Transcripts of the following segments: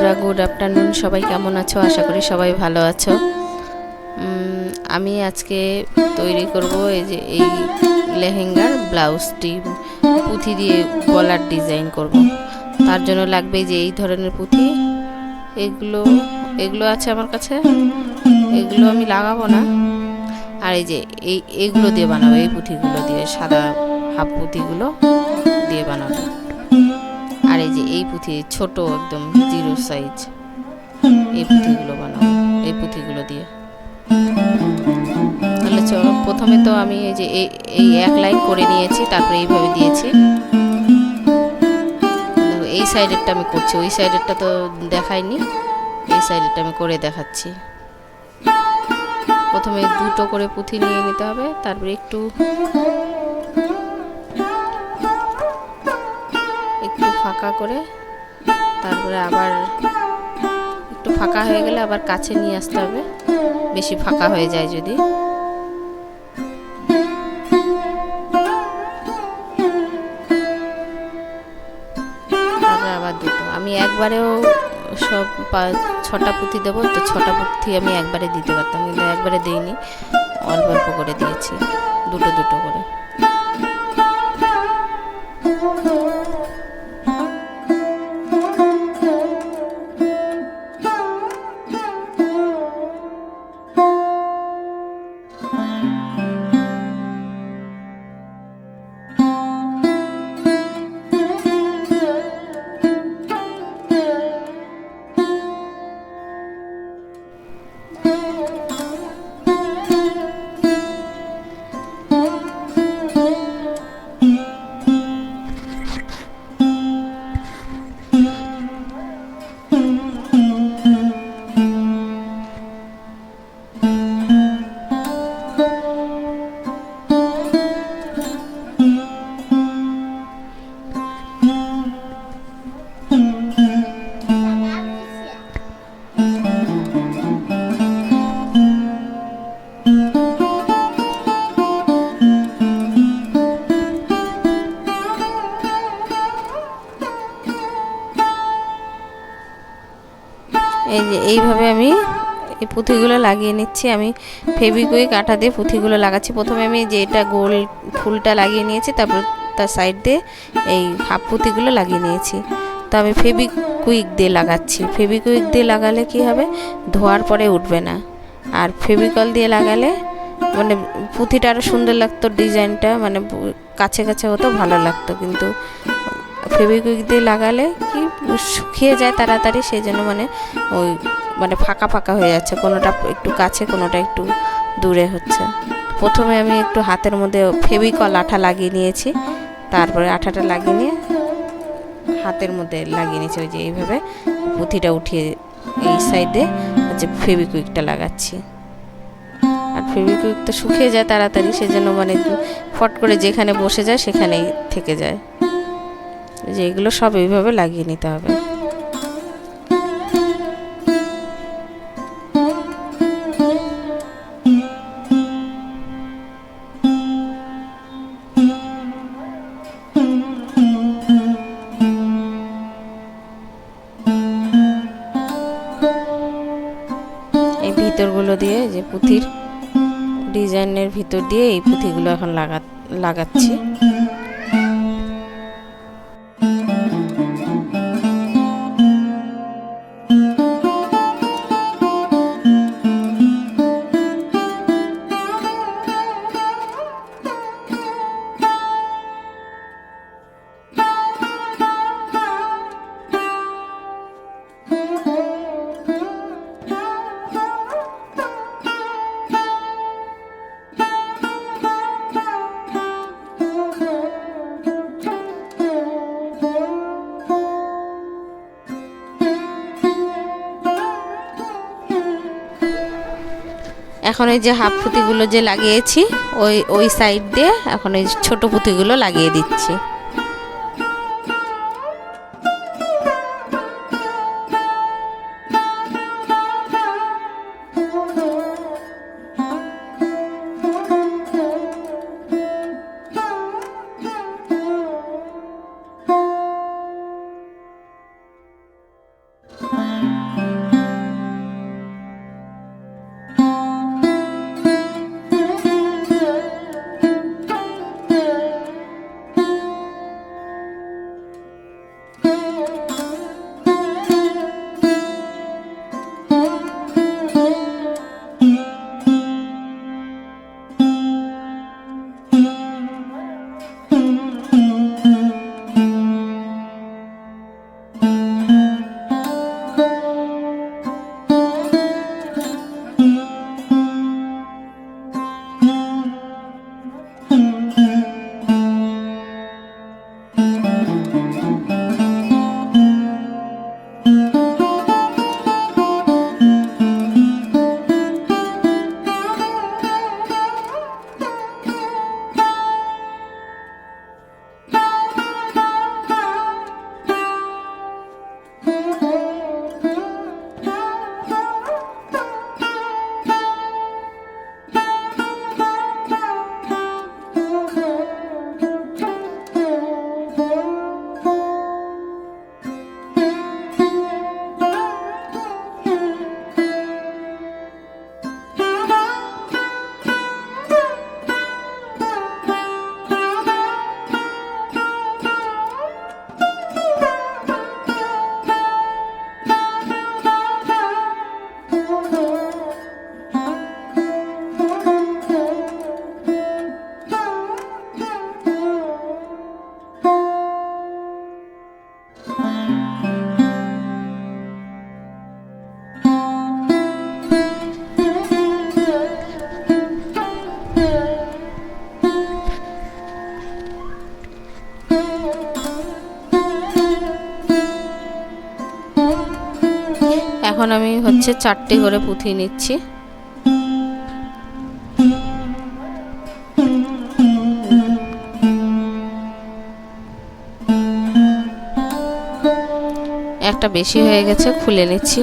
বন্ধুরা, good afternoon. সবাই কেমন আছো? আশা করি সবাই ভালো আছো। আমি আজকে তৈরি করব এই লেহেঙ্গার ব্লাউজটি পুঁথি দিয়ে গলার ডিজাইন করব। তার জন্য লাগবে যে এই ধরনের পুঁথি, এগুলো আছে আমার কাছে। এগুলো আমি লাগাবো না, আর এই যে এইগুলো দিয়ে বানাবো। এই পুঁথিগুলো দিয়ে, সাদা হাফ পুঁথিগুলো দিয়ে বানাবো। আর এই যে এই পুঁথি ছোট, একদম 0 সাইজ, এই পুঁথিগুলো বানাবো এই পুঁথিগুলো দিয়ে। তাহলে চলো, প্রথমে তো আমি এই যে এই এক লাইন করে নিয়েছি, তারপরে এইভাবে দিয়েছি। এই সাইডেরটা আমি করছি, ওই সাইডেরটা তো দেখাইনি। এই সাইডেরটা আমি করে দেখাচ্ছি। প্রথমে দুটো করে পুঁথি নিয়ে নিতে হবে, তারপরে একটু ফাঁকা করে, তারপরে আবার একটু ফাঁকা হয়ে গেলে আবার কাছে নিয়ে আসতে হবে, বেশি ফাঁকা হয়ে যায় যদি। তারপরে আবার দুটো, আমি একবারেও সব 6টা পুঁথি দেবো, তো 6টা পুঁথি আমি একবারে দিতে পারতাম, কিন্তু একবারে দিইনি, অল্প অল্প করে দিয়েছি, দুটো দুটো করে। এই যে এইভাবে আমি এই পুঁথিগুলো লাগিয়ে নিচ্ছি। আমি ফেভিকুইক আঠা দিয়ে পুঁথিগুলো লাগাচ্ছি। প্রথমে আমি যে এটা গোল ফুলটা লাগিয়ে নিয়েছি, তারপর তার সাইড দিয়ে এই হাফ পুঁথিগুলো লাগিয়ে নিয়েছি। তো আমি ফেভিকুইক দিয়ে লাগাচ্ছি। ফেভিকুইক দিয়ে লাগালে কি হবে, ধোয়ার পরে উঠবে না। আর ফেভিকল দিয়ে লাগালে মানে পুঁথিটা আরও সুন্দর লাগতো, ডিজাইনটা মানে কাছে কাছে হতো, ভালো লাগতো। কিন্তু ফেভিকুইক দিয়ে লাগালে কি শুকিয়ে যায় তাড়াতাড়ি, সেই জন্য মানে ফাঁকা ফাঁকা হয়ে যাচ্ছে, কোনোটা একটু কাছে, কোনোটা একটু দূরে হচ্ছে। প্রথমে আমি একটু হাতের মধ্যে ফেভিকল আঠা লাগিয়ে নিয়েছি, তারপরে আঠাটা লাগিয়ে নিয়ে হাতের মধ্যে লাগিয়ে নিয়েছি। ওই যে এইভাবে পুঁথিটা উঠিয়ে এই সাইডে হচ্ছে ফেভিকুইকটা লাগাচ্ছি। আর ফেভিকুইক তো শুকিয়ে যায় তাড়াতাড়ি, সেই জন্য মানে ফট করে যেখানে বসে যায় সেখানেই থেকে যায়। যে এগুলো সব এইভাবে লাগিয়ে নিতে হবে। এই ভিতরগুলো দিয়ে, যে পুঁথির ডিজাইনের ভিতর দিয়ে এই পুঁথিগুলো এখন লাগাচ্ছি। এখন এই যে হাফ পুঁতিগুলো যে লাগিয়েছি, ওই সাইড দিয়ে এখন এই ছোট পুঁতিগুলো লাগিয়ে দিচ্ছি। এখন আমি হচ্ছে 4টি করে পুঁথি নিচ্ছি। একটা বেশি হয়ে গেছে, খুলে নিচ্ছি।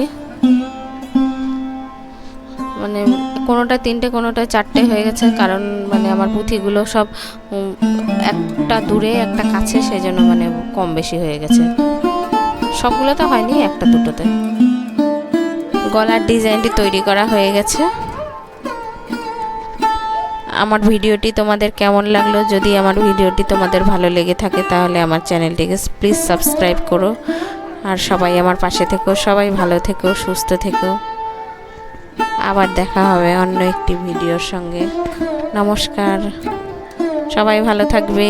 মানে কোনোটা 3টে কোনোটা 4টে হয়ে গেছে, কারণ মানে আমার পুঁথিগুলো সব একটা দূরে একটা কাছে, সেই জন্য মানে কম বেশি হয়ে গেছে। সবগুলো তো হয়নি, একটা দুটোতে। গলার ডিজাইনটি তৈরি করা হয়ে গেছে। আমার ভিডিওটি তোমাদের কেমন লাগলো? যদি আমার ভিডিওটি তোমাদের ভালো লেগে থাকে তাহলে আমার চ্যানেলটিকে প্লিজ সাবস্ক্রাইব করো। আর সবাই আমার পাশে থেকো, সবাই ভালো থেকো, সুস্থ থেকো। আবার দেখা হবে অন্য একটি ভিডিওর সঙ্গে। নমস্কার, সবাই ভালো থাকবে।